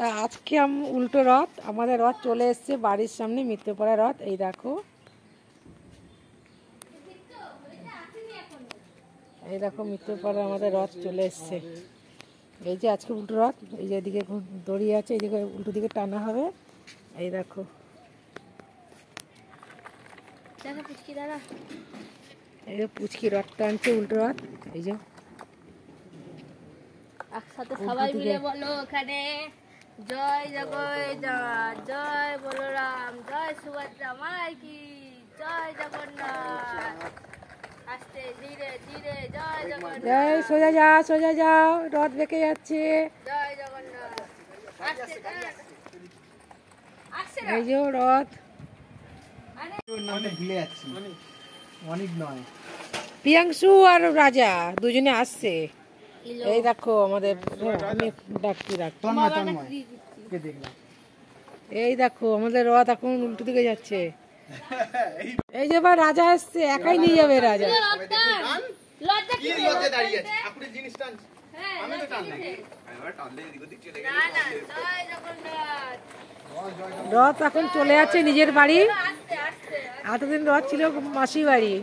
তা আজকে উল্টো রথ, আমাদের রথ চলে এসছে বাড়ির সামনে, মিত্রপাড়া রথ। এই দেখো, এই দেখো মিত্রপাড়া আমাদের রথ চলে এসছে। এই যে আজকে উল্টো রথ, এই যে এদিকে দড়ি আছে, এইদিকে উল্টো দিকে টানা হবে। এই দেখো, এই যে পুচকি রথ টানছে, উল্টো রথ। এই যে একসাথে সবাই মিলে বলো ওখানে জয় জগন্নাথ, জয় বলরাম, জয় সুভদ্রা মাই কি, জয় জগন্নাথ। আস্তে ধীরে ধীরে জয় জগন্নাথ। জয়, সোজা যাও, সোজা যাও, রথ বেঁকে যাচ্ছে। জয় জগন্নাথ। এই যে রথ, প্রিয়াংশু আর রাজা দুজনে আসছে। এই দেখো আমাদের, আমি ডাকছি এই দেখো আমাদের রথ এখন উল্টো দিকে যাচ্ছে। এই যে এবার রাজা আসছে, একাই নিয়ে যাবে রাজা। রথ এখন চলে যাচ্ছে নিজের বাড়ি। এতদিন রথ ছিল মাসি বাড়ি।